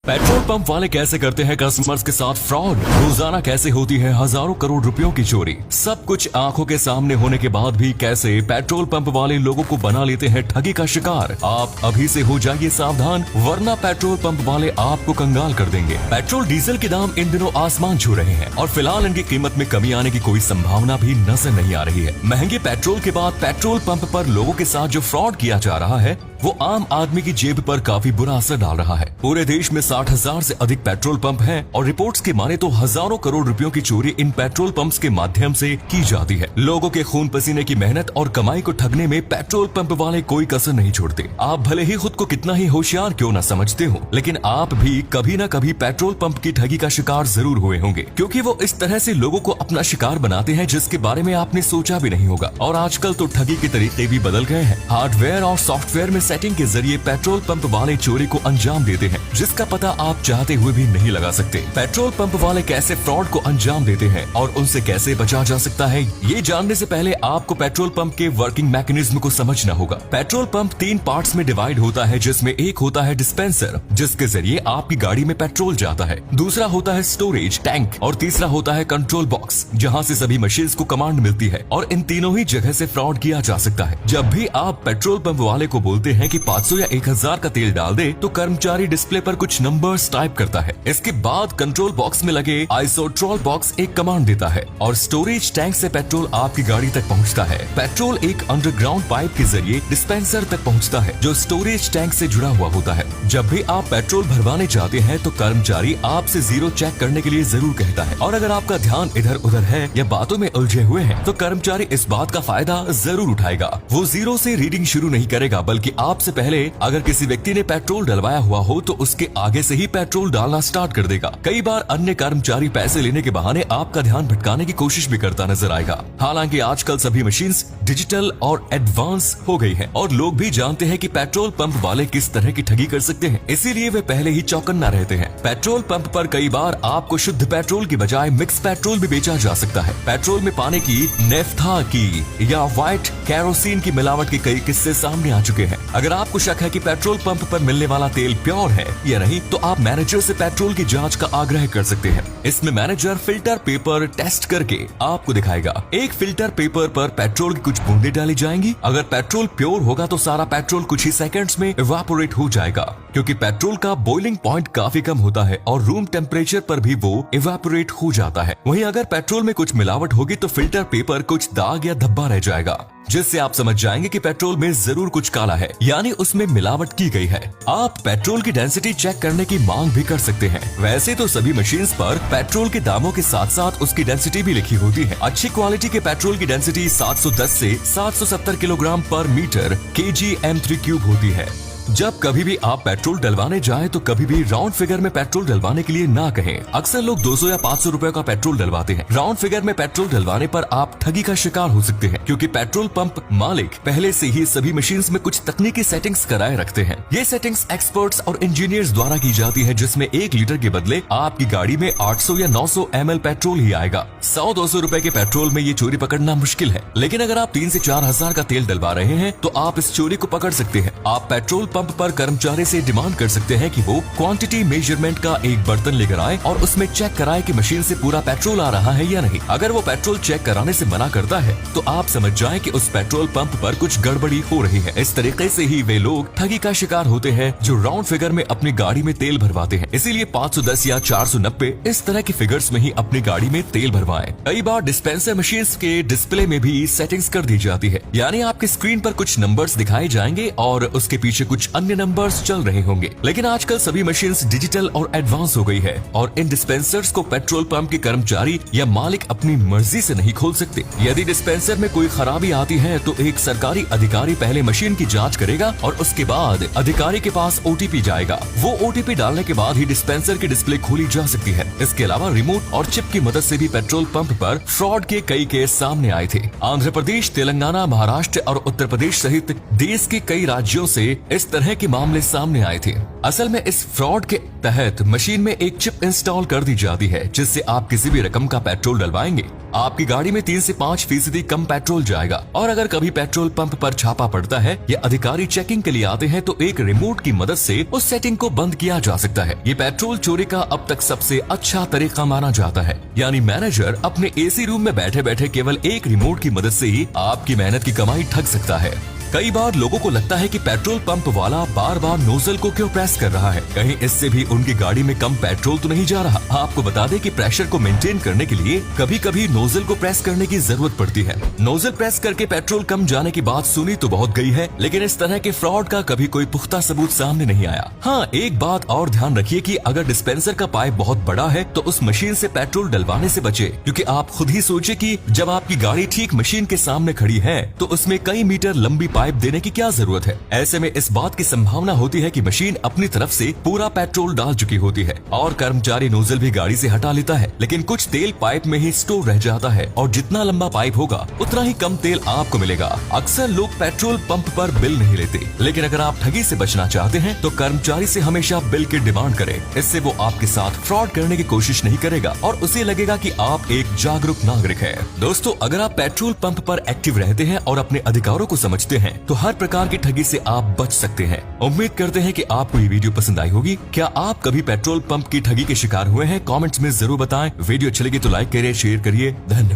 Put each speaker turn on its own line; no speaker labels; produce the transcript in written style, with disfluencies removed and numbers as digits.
Petrol pump वाले कैसे करते हैं कस्टमर्स के साथ फ्रॉड, रोजाना कैसे होती है हजारों करोड़ रुपयों की चोरी। सब कुछ आंखों के सामने होने के बाद भी कैसे पेट्रोल पंप वाले लोगों को बना लेते हैं ठगी का शिकार। आप अभी से हो जाइए सावधान, वरना पेट्रोल पंप वाले आपको कंगाल कर देंगे। पेट्रोल डीजल के दाम इन दिनों आसमान छू रहे हैं और फिलहाल इनकी कीमत में कमी आने की कोई संभावना भी नजर नहीं आ रही है। महंगे पेट्रोल के बाद पेट्रोल पंप पर लोगों के साथ जो फ्रॉड किया जा रहा है वो आम आदमी की जेब पर काफी बुरा असर डाल रहा है। पूरे देश में 60,000 से अधिक पेट्रोल पंप हैं और रिपोर्ट्स की माने तो हजारों करोड़ रुपयों की चोरी इन पेट्रोल पंप्स के माध्यम से की जाती है। लोगों के खून पसीने की मेहनत और कमाई को ठगने में पेट्रोल पंप वाले कोई कसर नहीं छोड़ते। आप भले ही खुद को कितना ही होशियार क्यों न समझते हो, लेकिन आप भी कभी न कभी पेट्रोल पंप की ठगी का शिकार जरूर हुए होंगे, क्योंकि वो इस तरह से लोगों को अपना शिकार बनाते हैं जिसके बारे में आपने सोचा भी नहीं होगा। और आजकल तो ठगी के तरीके भी बदल गए हैं। हार्डवेयर और सॉफ्टवेयर में सेटिंग के जरिए पेट्रोल पंप वाले चोरी को अंजाम देते हैं, जिसका पता आप चाहते हुए भी नहीं लगा सकते। पेट्रोल पंप वाले कैसे फ्रॉड को अंजाम देते हैं और उनसे कैसे बचा जा सकता है, ये जानने से पहले आपको पेट्रोल पंप के वर्किंग मैकेनिज्म को समझना होगा। पेट्रोल पंप 3 पार्ट्स में डिवाइड होता है, जिसमें एक होता है डिस्पेंसर, जिसके जरिए आपकी गाड़ी में पेट्रोल जाता है। दूसरा होता है स्टोरेज टैंक और तीसरा होता है कंट्रोल बॉक्स, जहाँ से सभी मशीन्स को कमांड मिलती है। और इन तीनों ही जगह से फ्रॉड किया जा सकता है। जब भी आप पेट्रोल पंप वाले को बोलते हैं कि 500 या 1000 का तेल डाल दे, तो कर्मचारी डिस्प्ले पर कुछ नंबर्स टाइप करता है। इसके बाद कंट्रोल बॉक्स में लगे आइसोट्रॉल बॉक्स एक कमांड देता है और स्टोरेज टैंक से पेट्रोल आपकी गाड़ी तक पहुंचता है। पेट्रोल एक अंडरग्राउंड पाइप के जरिए डिस्पेंसर तक पहुंचता है, जो स्टोरेज टैंक से जुड़ा हुआ होता है। जब भी आप पेट्रोल भरवाने जाते हैं तो कर्मचारी आपसे जीरो चेक करने के लिए जरूर कहता है, और अगर आपका ध्यान इधर उधर है या बातों में उलझे हुए हैं तो कर्मचारी इस बात का फायदा जरूर उठाएगा। वो जीरो से रीडिंग शुरू नहीं करेगा, बल्कि आपसे पहले अगर किसी व्यक्ति ने पेट्रोल डलवाया हुआ हो तो उसके आगे से ही पेट्रोल डालना स्टार्ट कर देगा। कई बार अन्य कर्मचारी पैसे लेने के बहाने आपका ध्यान भटकाने की कोशिश भी करता नजर आएगा। हालांकि आजकल सभी मशीन्स डिजिटल और एडवांस हो गई हैं और लोग भी जानते हैं कि पेट्रोल पंप वाले किस तरह की ठगी कर सकते हैं, इसीलिए वे पहले ही चौकन्ना रहते हैं। पेट्रोल पंप पर कई बार आपको शुद्ध पेट्रोल की बजाय मिक्स पेट्रोल भी बेचा जा सकता है। पेट्रोल में पाने की, नेफ्था की या व्हाइट कैरोसिन की मिलावट के कई किस्से सामने आ चुके हैं। अगर आपको शक है कि पेट्रोल पंप पर मिलने वाला तेल प्योर है या नहीं, तो आप मैनेजर से पेट्रोल की जांच का आग्रह कर सकते हैं। इसमें मैनेजर फिल्टर पेपर टेस्ट करके आपको दिखाएगा। एक फिल्टर पेपर पर पेट्रोल की कुछ बूंदें डाली जाएंगी। अगर पेट्रोल प्योर होगा तो सारा पेट्रोल कुछ ही सेकंड्स में इवापोरेट हो जाएगा, क्योंकि पेट्रोल का बॉइलिंग पॉइंट काफी कम होता है और रूम टेम्परेचर पर भी वो इवापोरेट हो जाता है। वहीं अगर पेट्रोल में कुछ मिलावट होगी तो फिल्टर पेपर कुछ दाग या धब्बा रह जाएगा, जिससे आप समझ जाएंगे कि पेट्रोल में जरूर कुछ काला है, यानी उसमें मिलावट की गई है। आप पेट्रोल की डेंसिटी चेक करने की मांग भी कर सकते हैं। वैसे तो सभी मशीन्स पर पेट्रोल के दामों के साथ साथ उसकी डेंसिटी भी लिखी होती है। अच्छी क्वालिटी के पेट्रोल की डेंसिटी 710 से 770 किलोग्राम पर मीटर kgm3³ होती है। जब कभी भी आप पेट्रोल डलवाने जाएं तो कभी भी राउंड फिगर में पेट्रोल डलवाने के लिए ना कहें। अक्सर लोग 200 या 500 रुपए का पेट्रोल डलवाते हैं। राउंड फिगर में पेट्रोल डलवाने पर आप ठगी का शिकार हो सकते हैं, क्योंकि पेट्रोल पंप मालिक पहले से ही सभी मशीन्स में कुछ तकनीकी सेटिंग्स कराए रखते हैं। ये सेटिंग्स एक्सपर्ट्स और इंजीनियर्स द्वारा की जाती है, जिसमें 1 लीटर के बदले आपकी गाड़ी में 800 या 900 ml पेट्रोल ही आएगा। 100-200 रुपए के पेट्रोल में ये चोरी पकड़ना मुश्किल है, लेकिन अगर आप 3 से 4 हजार का तेल डलवा रहे हैं तो आप इस चोरी को पकड़ सकते हैं। आप पेट्रोल पंप पर कर्मचारी से डिमांड कर सकते हैं कि वो क्वांटिटी मेजरमेंट का एक बर्तन लेकर आए और उसमें चेक कराए कि मशीन से पूरा पेट्रोल आ रहा है या नहीं। अगर वो पेट्रोल चेक कराने से मना करता है तो आप समझ जाएं कि उस पेट्रोल पंप पर कुछ गड़बड़ी हो रही है। इस तरीके से ही वे लोग ठगी का शिकार होते हैं जो राउंड फिगर में अपनी गाड़ी में तेल भरवाते हैं। इसीलिए 510 या 490 इस तरह की फिगर्स में ही अपनी गाड़ी में तेल भरवाएं। कई बार डिस्पेंसर मशीन के डिस्प्ले में भी सेटिंग्स कर दी जाती है, यानी आपके स्क्रीन पर कुछ नंबर्स दिखाए जाएंगे और उसके पीछे कुछ अन्य नंबर्स चल रहे होंगे। लेकिन आजकल सभी मशीन्स डिजिटल और एडवांस हो गई है और इन डिस्पेंसर्स को पेट्रोल पंप के कर्मचारी या मालिक अपनी मर्जी से नहीं खोल सकते। यदि डिस्पेंसर में कोई खराबी आती है तो एक सरकारी अधिकारी पहले मशीन की जांच करेगा और उसके बाद अधिकारी के पास OTP जाएगा। वो OTP डालने के बाद ही डिस्पेंसर की डिस्प्ले खोली जा सकती है। इसके अलावा रिमोट और चिप की मदद से भी पेट्रोल पंप पर फ्रॉड के कई केस सामने आए थे। आंध्र प्रदेश, तेलंगाना, महाराष्ट्र और उत्तर प्रदेश सहित देश के कई राज्यों से इस इस तरह के मामले सामने आए थे। असल में इस फ्रॉड के तहत मशीन में एक चिप इंस्टॉल कर दी जाती है, जिससे आप किसी भी रकम का पेट्रोल डलवाएंगे, आपकी गाड़ी में 3 से 5% कम पेट्रोल जाएगा। और अगर कभी पेट्रोल पंप पर छापा पड़ता है या अधिकारी चेकिंग के लिए आते हैं तो एक रिमोट की मदद से उस सेटिंग को बंद किया जा सकता है। ये पेट्रोल चोरी का अब तक सबसे अच्छा तरीका माना जाता है। यानी मैनेजर अपने एसी रूम में बैठे बैठे केवल एक रिमोट की मदद से ही आपकी मेहनत की कमाई ठग सकता है। कई बार लोगों को लगता है कि पेट्रोल पंप वाला बार बार नोजल को क्यों प्रेस कर रहा है, कहीं इससे भी उनकी गाड़ी में कम पेट्रोल तो नहीं जा रहा। आपको बता दें कि प्रेशर को मेंटेन करने के लिए कभी कभी नोजल को प्रेस करने की जरूरत पड़ती है। नोजल प्रेस करके पेट्रोल कम जाने की बात सुनी तो बहुत गई है, लेकिन इस तरह के फ्रॉड का कभी कोई पुख्ता सबूत सामने नहीं आया। हाँ, एक बात और ध्यान रखिए कि अगर डिस्पेंसर का पाइप बहुत बड़ा है तो उस मशीन से पेट्रोल डलवाने से बचे, क्योंकि आप खुद ही सोचिए कि जब आपकी गाड़ी ठीक मशीन के सामने खड़ी है तो उसमें कई मीटर लंबी पाइप देने की क्या जरूरत है। ऐसे में इस बात की संभावना होती है कि मशीन अपनी तरफ से पूरा पेट्रोल डाल चुकी होती है और कर्मचारी नोजल भी गाड़ी से हटा लेता है, लेकिन कुछ तेल पाइप में ही स्टोर रह जाता है और जितना लंबा पाइप होगा उतना ही कम तेल आपको मिलेगा। अक्सर लोग पेट्रोल पंप पर बिल नहीं लेते, लेकिन अगर आप ठगी से बचना चाहते हैं तो कर्मचारी से हमेशा बिल की डिमांड करें। इससे वो आपके साथ फ्रॉड करने की कोशिश नहीं करेगा और उसे लगेगा कि आप एक जागरूक नागरिक हैं। दोस्तों, अगर आप पेट्रोल पंप पर एक्टिव रहते हैं और अपने अधिकारों को समझते हैं तो हर प्रकार की ठगी से आप बच सकते हैं। उम्मीद करते हैं कि आपको ये वीडियो पसंद आई होगी। क्या आप कभी पेट्रोल पंप की ठगी के शिकार हुए हैं? कमेंट्स में जरूर बताएं। वीडियो अच्छी लगी तो लाइक करिए, शेयर करिए। धन्यवाद।